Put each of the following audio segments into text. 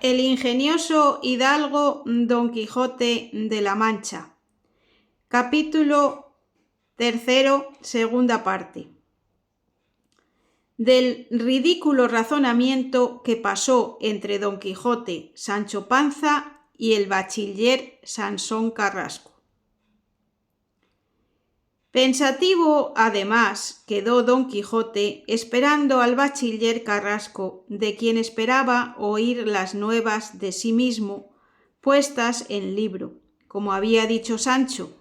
El ingenioso hidalgo Don Quijote de la Mancha. Capítulo 3, segunda parte. Del ridículo razonamiento que pasó entre Don Quijote, Sancho Panza y el bachiller Sansón Carrasco. Pensativo, además, quedó Don Quijote esperando al bachiller Carrasco, de quien esperaba oír las nuevas de sí mismo, puestas en libro, como había dicho Sancho,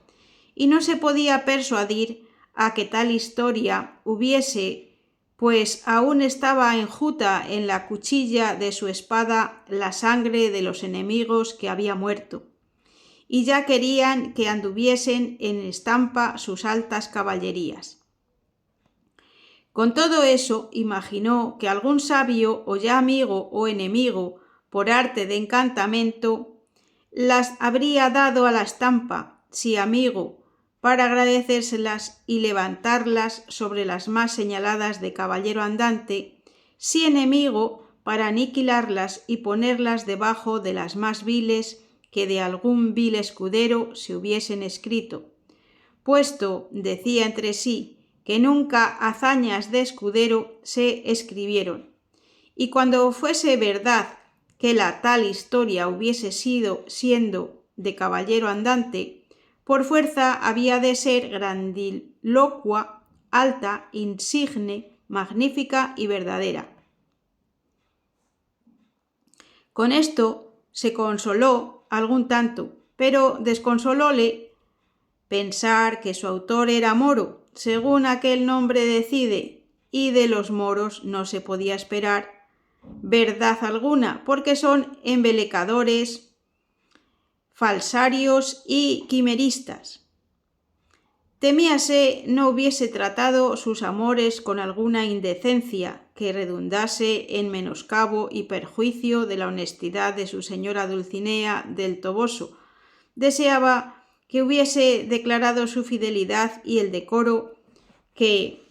y no se podía persuadir a que tal historia hubiese, pues aún estaba enjuta en la cuchilla de su espada la sangre de los enemigos que había muerto, y ya querían que anduviesen en estampa sus altas caballerías. Con todo eso imaginó que algún sabio, o ya amigo o enemigo, por arte de encantamento, las habría dado a la estampa, si amigo, para agradecérselas y levantarlas sobre las más señaladas de caballero andante, si enemigo, para aniquilarlas y ponerlas debajo de las más viles que de algún vil escudero se hubiesen escrito, puesto, decía entre sí, que nunca hazañas de escudero se escribieron, y cuando fuese verdad que la tal historia hubiese siendo de caballero andante, por fuerza había de ser grandilocua, alta, insigne, magnífica y verdadera. Con esto se consoló algún tanto, pero desconsolóle pensar que su autor era moro, según aquel nombre decide, y de los moros no se podía esperar verdad alguna, porque son embelecadores, falsarios y quimeristas. Temíase no hubiese tratado sus amores con alguna indecencia que redundase en menoscabo y perjuicio de la honestidad de su señora Dulcinea del Toboso. Deseaba que hubiese declarado su fidelidad y el decoro que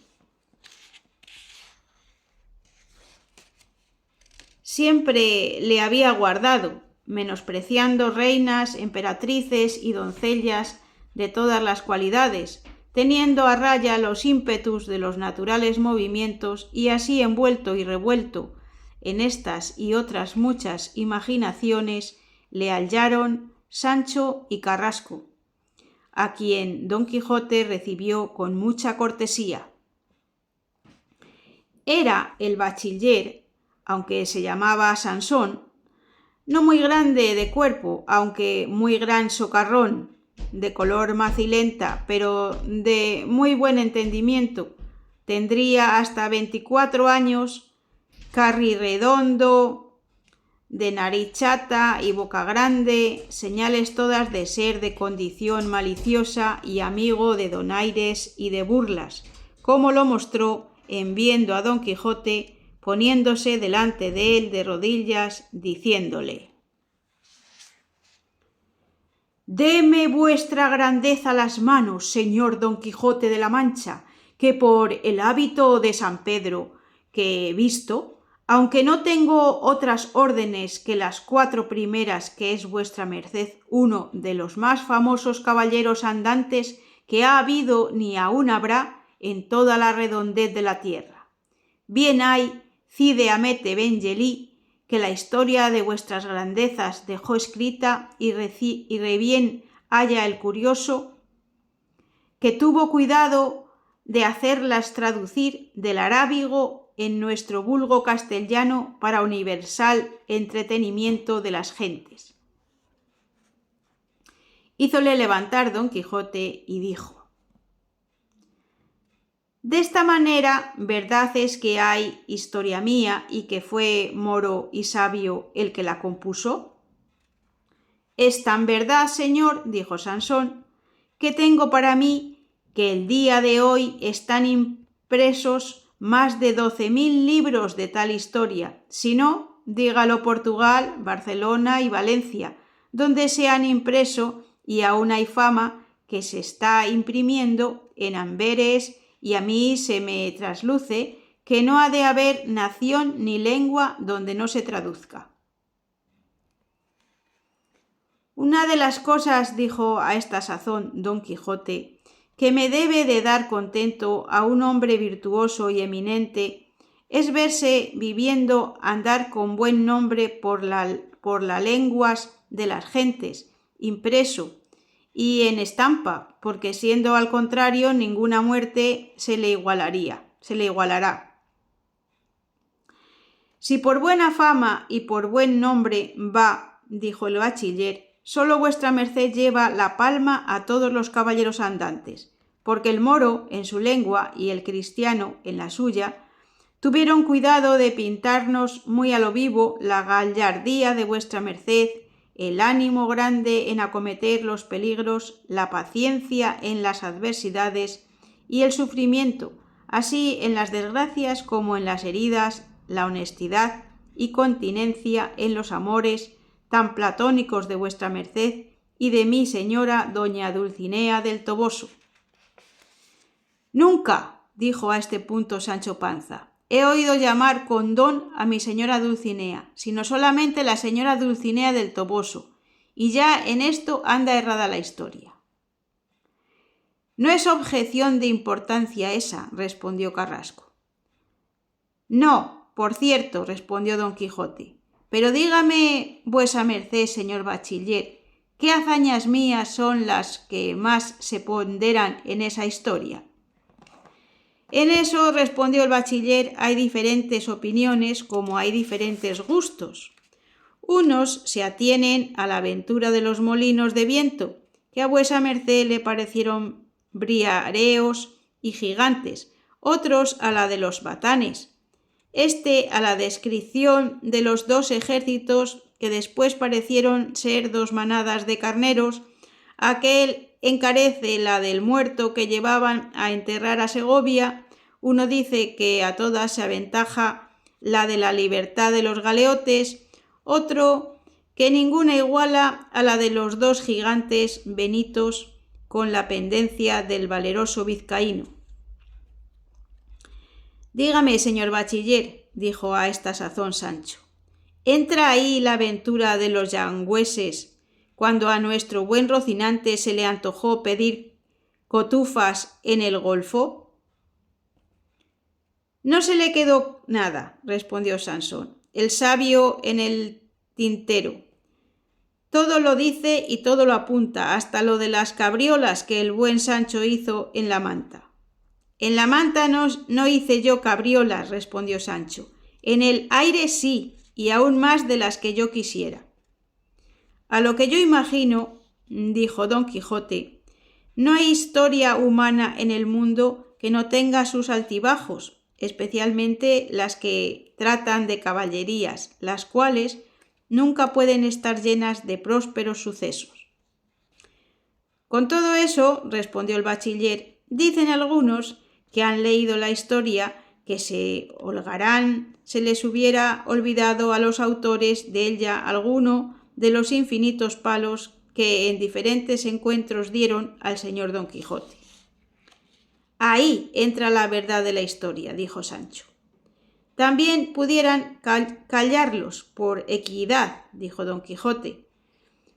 siempre le había guardado, menospreciando reinas, emperatrices y doncellas de todas las cualidades, teniendo a raya los ímpetus de los naturales movimientos y así envuelto y revuelto en estas y otras muchas imaginaciones, le hallaron Sancho y Carrasco, a quien Don Quijote recibió con mucha cortesía. Era el bachiller, aunque se llamaba Sansón, no muy grande de cuerpo, aunque muy gran socarrón, de color macilenta, pero de muy buen entendimiento. Tendría hasta 24 años, carrirredondo, de nariz chata y boca grande, señales todas de ser de condición maliciosa y amigo de donaires y de burlas, como lo mostró en viendo a Don Quijote poniéndose delante de él de rodillas, diciéndole: «Deme vuestra grandeza las manos, señor Don Quijote de la Mancha, que por el hábito de San Pedro que he visto, aunque no tengo otras órdenes que las 4 primeras que es vuestra merced uno de los más famosos caballeros andantes que ha habido ni aún habrá en toda la redondez de la tierra. Bien hay Cide Hamete Bengelí, que la historia de vuestras grandezas dejó escrita y re bien haya el curioso, que tuvo cuidado de hacerlas traducir del arábigo en nuestro vulgo castellano para universal entretenimiento de las gentes». Hízole levantar Don Quijote y dijo: «De esta manera, verdad es que hay historia mía y que fue moro y sabio el que la compuso». «Es tan verdad, señor», dijo Sansón, «que tengo para mí que el día de hoy están impresos más de 12.000 libros de tal historia, si no, dígalo Portugal, Barcelona y Valencia, donde se han impreso, y aún hay fama que se está imprimiendo en Amberes, y a mí se me trasluce que no ha de haber nación ni lengua donde no se traduzca». Una de las cosas, dijo a esta sazón Don Quijote, que me debe de dar contento a un hombre virtuoso y eminente, es verse viviendo andar con buen nombre por las lenguas de las gentes, impreso, y en estampa, porque siendo al contrario ninguna muerte se le igualará. Si por buena fama y por buen nombre va, dijo el bachiller, solo vuestra merced lleva la palma a todos los caballeros andantes, porque el moro en su lengua y el cristiano en la suya tuvieron cuidado de pintarnos muy a lo vivo la gallardía de vuestra merced, el ánimo grande en acometer los peligros, la paciencia en las adversidades y el sufrimiento, así en las desgracias como en las heridas, la honestidad y continencia en los amores tan platónicos de vuestra merced y de mi señora doña Dulcinea del Toboso. Nunca, dijo a este punto Sancho Panza, he oído llamar con don a mi señora Dulcinea, sino solamente la señora Dulcinea del Toboso, y ya en esto anda errada la historia. No es objeción de importancia esa, respondió Carrasco. No, por cierto, respondió Don Quijote, pero dígame vuesa merced, señor bachiller, ¿qué hazañas mías son las que más se ponderan en esa historia? En eso, respondió el bachiller, hay diferentes opiniones como hay diferentes gustos. Unos se atienen a la aventura de los molinos de viento, que a vuesa merced le parecieron briareos y gigantes, otros a la de los batanes, a la descripción de los dos ejércitos que después parecieron ser dos manadas de carneros, aquel encarece la del muerto que llevaban a enterrar a Segovia, uno dice que a todas se aventaja la de la libertad de los galeotes, otro que ninguna iguala a la de los dos gigantes benitos con la pendencia del valeroso vizcaíno. Dígame, señor bachiller, dijo a esta sazón Sancho, ¿entra ahí la aventura de los yangüeses cuando a nuestro buen Rocinante se le antojó pedir cotufas en el golfo? No se le quedó nada, respondió Sansón, el sabio en el tintero. Todo lo dice y todo lo apunta, hasta lo de las cabriolas que el buen Sancho hizo en la manta. En la manta no hice yo cabriolas, respondió Sancho. En el aire sí, y aún más de las que yo quisiera. A lo que yo imagino, dijo Don Quijote, no hay historia humana en el mundo que no tenga sus altibajos, especialmente las que tratan de caballerías, las cuales nunca pueden estar llenas de prósperos sucesos. Con todo eso, respondió el bachiller, dicen algunos que han leído la historia que se holgarán se les hubiera olvidado a los autores de ella alguno de los infinitos palos que en diferentes encuentros dieron al señor Don Quijote. Ahí entra la verdad de la historia, dijo Sancho. También pudieran callarlos por equidad, dijo Don Quijote.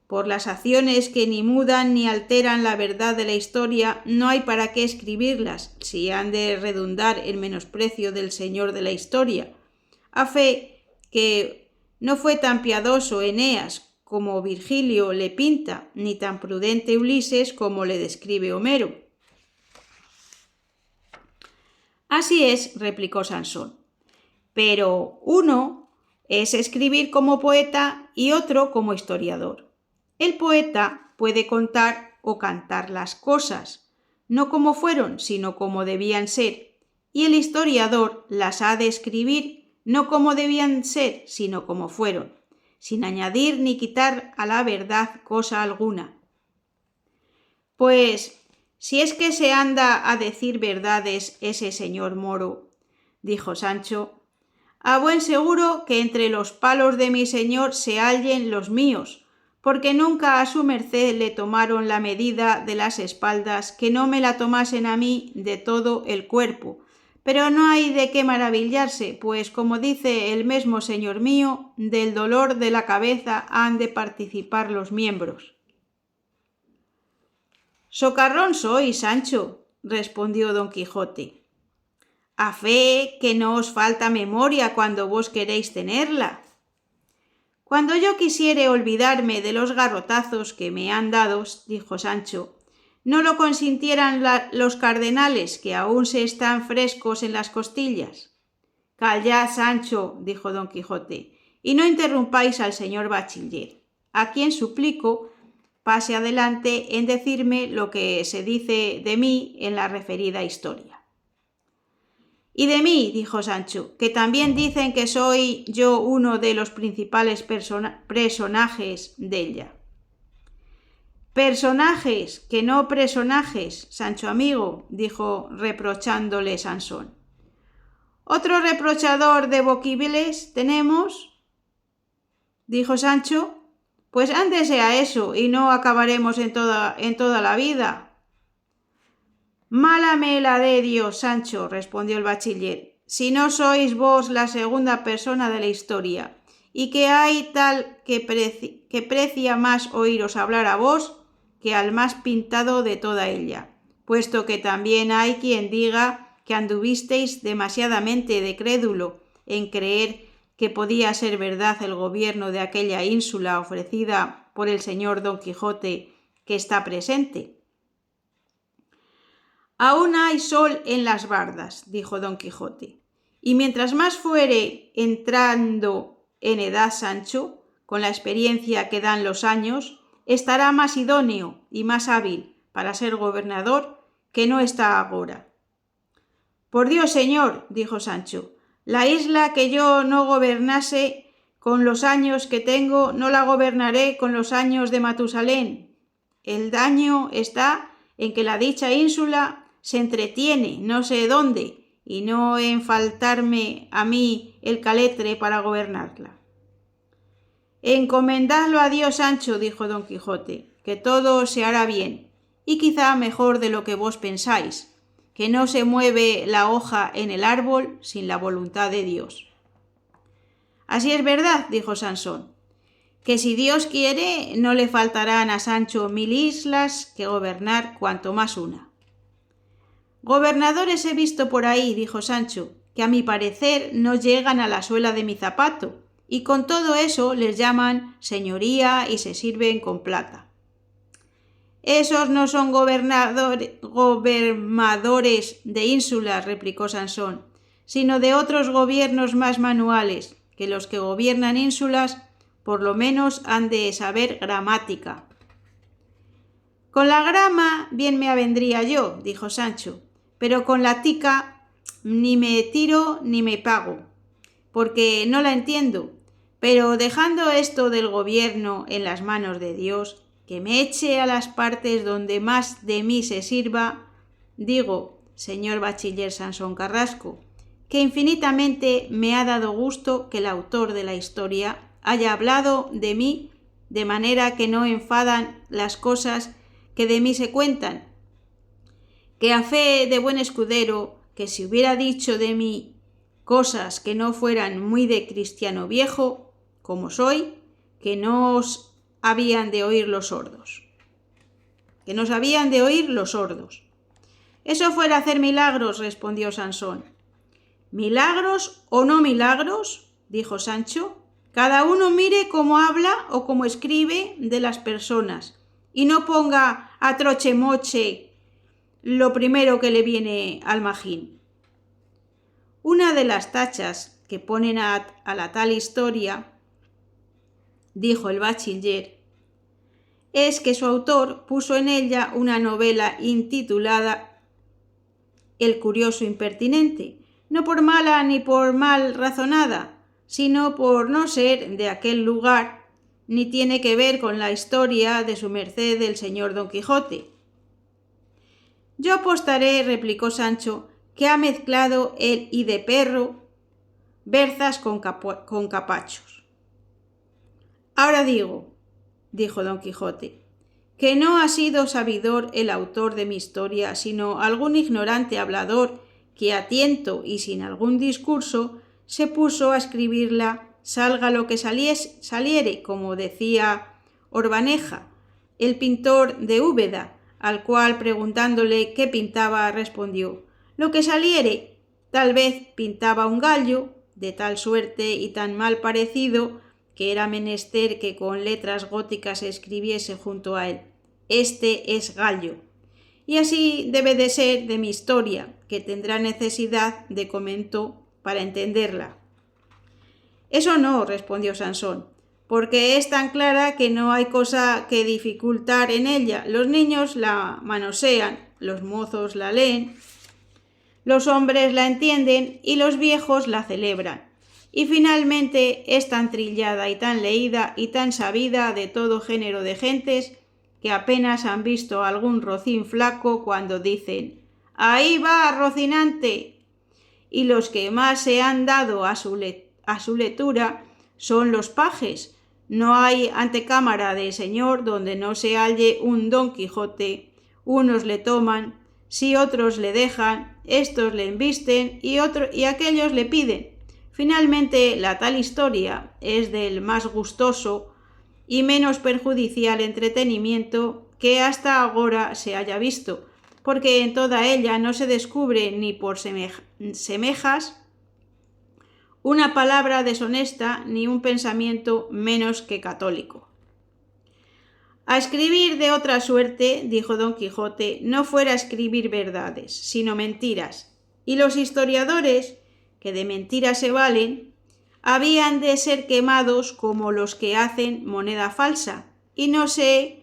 Por las acciones que ni mudan ni alteran la verdad de la historia, no hay para qué escribirlas, si han de redundar en menosprecio del señor de la historia, a fe que no fue tan piadoso Eneas como Virgilio le pinta, ni tan prudente Ulises como le describe Homero. Así es, replicó Sansón, pero uno es escribir como poeta y otro como historiador. El poeta puede contar o cantar las cosas, no como fueron, sino como debían ser, y el historiador las ha de escribir no como debían ser, sino como fueron, sin añadir ni quitar a la verdad cosa alguna. Pues, si es que se anda a decir verdades ese señor moro, dijo Sancho, a buen seguro que entre los palos de mi señor se hallen los míos, porque nunca a su merced le tomaron la medida de las espaldas que no me la tomasen a mí de todo el cuerpo, Pero no hay de qué maravillarse, pues como dice el mesmo señor mío, del dolor de la cabeza han de participar los miembros. Socarrón soy, Sancho, respondió don Quijote. A fe que no os falta memoria cuando vos queréis tenerla. Cuando yo quisiere olvidarme de los garrotazos que me han dado, dijo Sancho, no lo consintieran los cardenales, que aún se están frescos en las costillas. Callad, Sancho, dijo don Quijote, y no interrumpáis al señor bachiller, a quien suplico pase adelante en decirme lo que se dice de mí en la referida historia. Y de mí, dijo Sancho, que también dicen que soy yo uno de los principales personajes de ella. Personajes, que no personajes, Sancho amigo, dijo reprochándole Sansón. ¿Otro reprochador de voquibles tenemos? Dijo Sancho. Pues ándese a eso y no acabaremos en toda la vida. Mala me la dé Dios, Sancho, respondió el bachiller, si no sois vos la segunda persona de la historia, y que hay tal que precia más oíros hablar a vos que al más pintado de toda ella, puesto que también hay quien diga que anduvisteis demasiadamente de crédulo en creer que podía ser verdad el gobierno de aquella ínsula ofrecida por el señor Don Quijote que está presente. Aún hay sol en las bardas, dijo Don Quijote, y mientras más fuere entrando en edad Sancho, con la experiencia que dan los años, estará más idóneo y más hábil para ser gobernador que no está agora. Por Dios, señor, dijo Sancho, la isla que yo no gobernase con los años que tengo, no la gobernaré con los años de Matusalén. El daño está en que la dicha ínsula se entretiene no sé dónde, y no en faltarme a mí el caletre para gobernarla. Encomendadlo a Dios, Sancho, dijo Don Quijote, que todo se hará bien, y quizá mejor de lo que vos pensáis, que no se mueve la hoja en el árbol sin la voluntad de Dios. Así es verdad, dijo Sansón, que si Dios quiere no le faltarán a Sancho 1000 islas que gobernar cuanto más una. Gobernadores he visto por ahí, dijo Sancho, que a mi parecer no llegan a la suela de mi zapato, y con todo eso les llaman señoría y se sirven con plata. Esos no son gobernadores de ínsulas, replicó Sansón, sino de otros gobiernos más manuales, que los que gobiernan ínsulas por lo menos han de saber gramática. Con la grama bien me avendría yo, dijo Sancho, pero con la tica ni me tiro ni me pago, porque no la entiendo, pero dejando esto del gobierno en las manos de Dios, que me eche a las partes donde más de mí se sirva, digo, señor bachiller Sansón Carrasco, que infinitamente me ha dado gusto que el autor de la historia haya hablado de mí de manera que no enfadan las cosas que de mí se cuentan, que a fe de buen escudero, que si hubiera dicho de mí cosas que no fueran muy de cristiano viejo, como soy, que no os habían de oír los sordos. Que nos habían de oír los sordos. Eso fuera hacer milagros, respondió Sansón. ¿Milagros o no milagros?, dijo Sancho. Cada uno mire cómo habla o cómo escribe de las personas, y no ponga a trochemoche lo primero que le viene al magín. Una de las tachas que ponen a la tal historia, dijo el bachiller, es que su autor puso en ella una novela intitulada El curioso impertinente, no por mala ni por mal razonada, sino por no ser de aquel lugar, ni tiene que ver con la historia de su merced el señor Don Quijote. Yo apostaré, replicó Sancho, que ha mezclado el y de perro berzas con capachos. Ahora digo, dijo Don Quijote, que no ha sido sabidor el autor de mi historia, sino algún ignorante hablador que a tiento y sin algún discurso se puso a escribirla, salga lo que saliere, como decía Orbaneja, el pintor de Úbeda, al cual preguntándole qué pintaba respondió: lo que saliere. Tal vez pintaba un gallo, de tal suerte y tan mal parecido que era menester que con letras góticas escribiese junto a él: este es gallo. Y así debe de ser de mi historia, que tendrá necesidad de comento para entenderla. Eso no, respondió Sansón, porque es tan clara que no hay cosa que dificultar en ella. Los niños la manosean, los mozos la leen, los hombres la entienden y los viejos la celebran. Y finalmente es tan trillada y tan leída y tan sabida de todo género de gentes que apenas han visto algún rocín flaco cuando dicen: ¡ahí va, Rocinante! Y los que más se han dado a su lectura son los pajes. No hay antecámara de señor donde no se halle un Don Quijote. Unos le toman, si otros le dejan, estos le embisten y aquellos le piden. Finalmente, la tal historia es del más gustoso y menos perjudicial entretenimiento que hasta ahora se haya visto, porque en toda ella no se descubre ni por semejas una palabra deshonesta ni un pensamiento menos que católico. A escribir de otra suerte, dijo Don Quijote, no fuera escribir verdades, sino mentiras, y los historiadores, que de mentiras se valen, habían de ser quemados como los que hacen moneda falsa, y no sé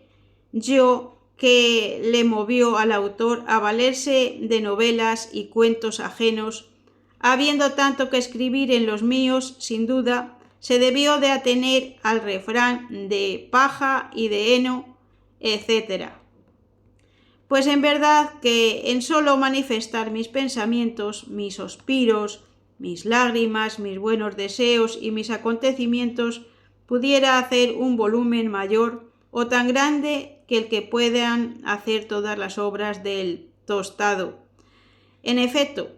yo qué le movió al autor a valerse de novelas y cuentos ajenos. Habiendo tanto que escribir en los míos, sin duda, se debió de atener al refrán de paja y de heno, etc. Pues en verdad que en solo manifestar mis pensamientos, mis suspiros, mis lágrimas, mis buenos deseos y mis acontecimientos, pudiera hacer un volumen mayor o tan grande que el que puedan hacer todas las obras del tostado. En efecto,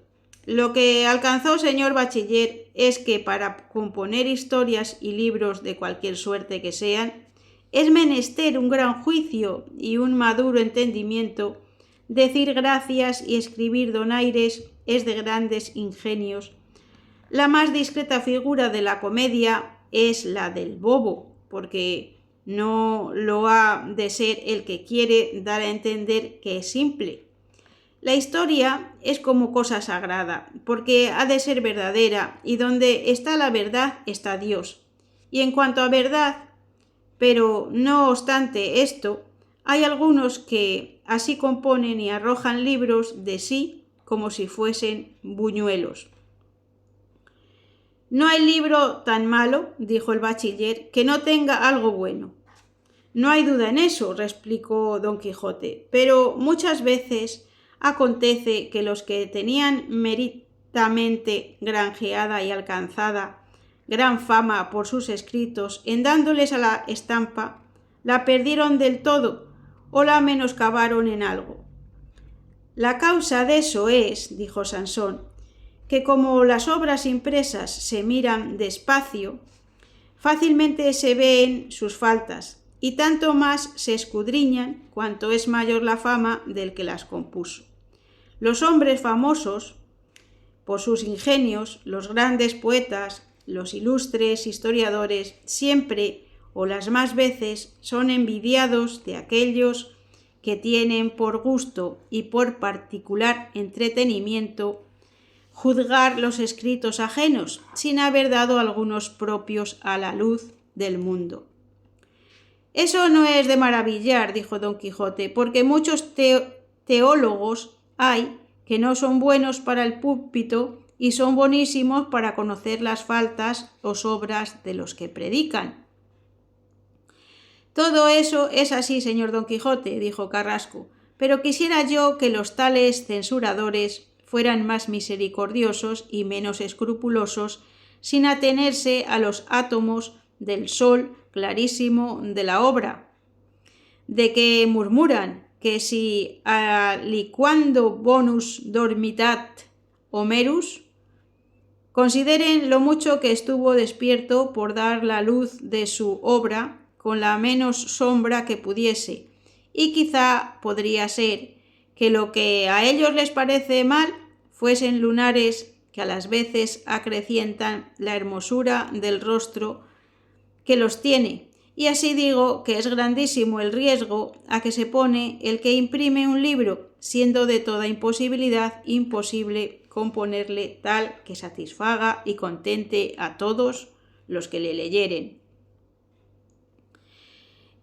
lo que alcanzó señor bachiller es que para componer historias y libros de cualquier suerte que sean, es menester un gran juicio y un maduro entendimiento. Decir gracias y escribir donaires es de grandes ingenios. La más discreta figura de la comedia es la del bobo, porque no lo ha de ser el que quiere dar a entender que es simple. La historia es como cosa sagrada, porque ha de ser verdadera, y donde está la verdad está Dios. Y en cuanto a verdad, pero no obstante esto, hay algunos que así componen y arrojan libros de sí como si fuesen buñuelos. No hay libro tan malo, dijo el bachiller, que no tenga algo bueno. No hay duda en eso, replicó Don Quijote, pero muchas veces acontece que los que tenían meritamente granjeada y alcanzada gran fama por sus escritos, en dándoles a la estampa, la perdieron del todo o la menoscabaron en algo. La causa de eso es, dijo Sansón, que como las obras impresas se miran despacio, fácilmente se ven sus faltas, y tanto más se escudriñan cuanto es mayor la fama del que las compuso. Los hombres famosos por sus ingenios, los grandes poetas, los ilustres historiadores, siempre o las más veces son envidiados de aquellos que tienen por gusto y por particular entretenimiento juzgar los escritos ajenos, sin haber dado algunos propios a la luz del mundo. Eso no es de maravillar, dijo Don Quijote, porque muchos teólogos hay que no son buenos para el púlpito y son buenísimos para conocer las faltas o sobras de los que predican. Todo eso es así, señor Don Quijote, dijo Carrasco, pero quisiera yo que los tales censuradores fueran más misericordiosos y menos escrupulosos, sin atenerse a los átomos del sol clarísimo de la obra, de que murmuran que si aliquando bonus dormitat Homerus, consideren lo mucho que estuvo despierto por dar la luz de su obra con la menos sombra que pudiese, y quizá podría ser que lo que a ellos les parece mal fuesen lunares que a las veces acrecientan la hermosura del rostro que los tiene, y así digo que es grandísimo el riesgo a que se pone el que imprime un libro, siendo de toda imposibilidad imposible componerle tal que satisfaga y contente a todos los que le leyeren.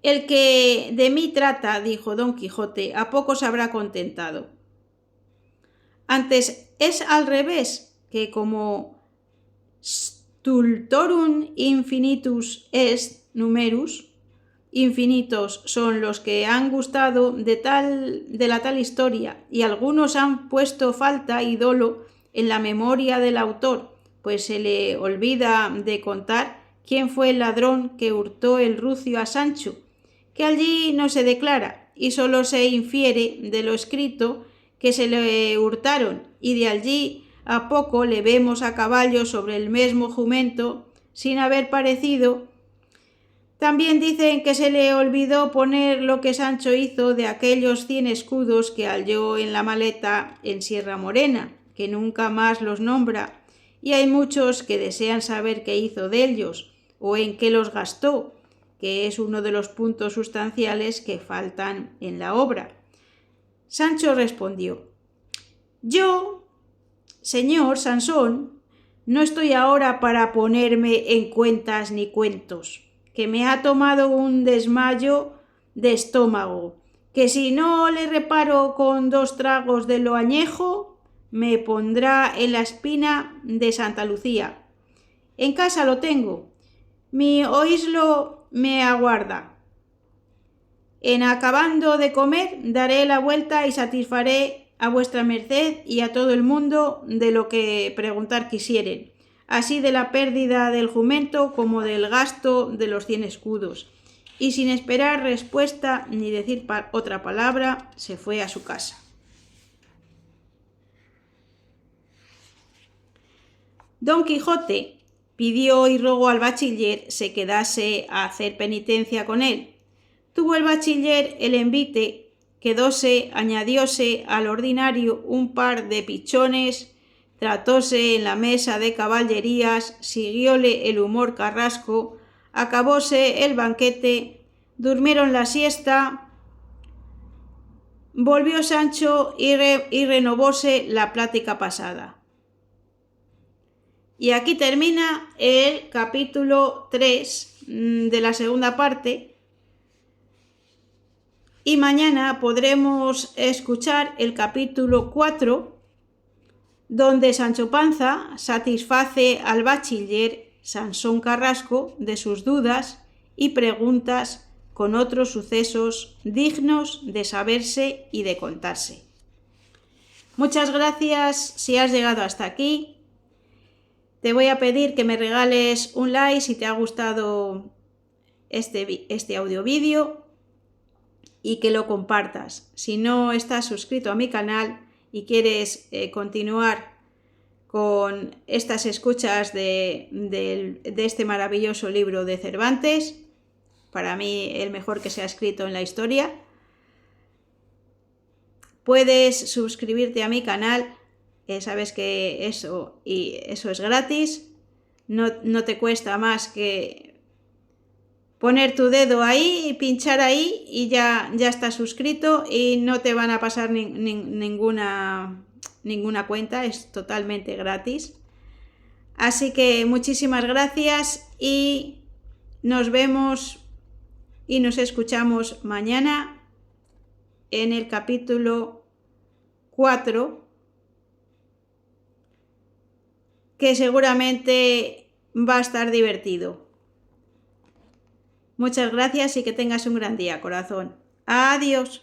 El que de mí trata, dijo Don Quijote, a pocos habrá contentado. Antes es al revés, que como stultorum infinitus est numerus, infinitos son los que han gustado de la tal historia, y algunos han puesto falta y dolo en la memoria del autor, pues se le olvida de contar quién fue el ladrón que hurtó el rucio a Sancho, que allí no se declara, y solo se infiere de lo escrito que se le hurtaron, y de allí a poco le vemos a caballo sobre el mismo jumento, sin haber parecido. También dicen que se le olvidó poner lo que Sancho hizo de aquellos 100 escudos que halló en la maleta en Sierra Morena, que nunca más los nombra, y hay muchos que desean saber qué hizo de ellos, o en qué los gastó, que es uno de los puntos sustanciales que faltan en la obra. Sancho respondió: yo, señor Sansón, no estoy ahora para ponerme en cuentas ni cuentos, que me ha tomado un desmayo de estómago, que si no le reparo con 2 tragos de lo añejo, me pondrá en la espina de Santa Lucía. En casa lo tengo, mi oíslo me aguarda. En acabando de comer daré la vuelta y satisfaré a vuestra merced y a todo el mundo de lo que preguntar quisieren, así de la pérdida del jumento como del gasto de los 100 escudos. Y sin esperar respuesta ni decir otra palabra, se fue a su casa. Don Quijote pidió y rogó al bachiller se quedase a hacer penitencia con él. Tuvo el bachiller el envite, quedóse, añadióse al ordinario un par de pichones, tratóse en la mesa de caballerías, siguióle el humor carrasco, acabóse el banquete, durmieron la siesta, volvió Sancho y renovóse la plática pasada. Y aquí termina el capítulo 3 de la segunda parte. Y mañana podremos escuchar el capítulo 4, donde Sancho Panza satisface al bachiller Sansón Carrasco de sus dudas y preguntas con otros sucesos dignos de saberse y de contarse. Muchas gracias si has llegado hasta aquí. Te voy a pedir que me regales un like si te ha gustado este audio vídeo y que lo compartas. Si no estás suscrito a mi canal y quieres continuar con estas escuchas de este maravilloso libro de Cervantes, para mí el mejor que se ha escrito en la historia, puedes suscribirte a mi canal. Sabes que eso es gratis, no te cuesta más que poner tu dedo ahí y pinchar ahí y ya estás suscrito y no te van a pasar ninguna cuenta, es totalmente gratis. Así que muchísimas gracias y nos vemos y nos escuchamos mañana en el capítulo 4, que seguramente va a estar divertido. Muchas gracias y que tengas un gran día, corazón. Adiós.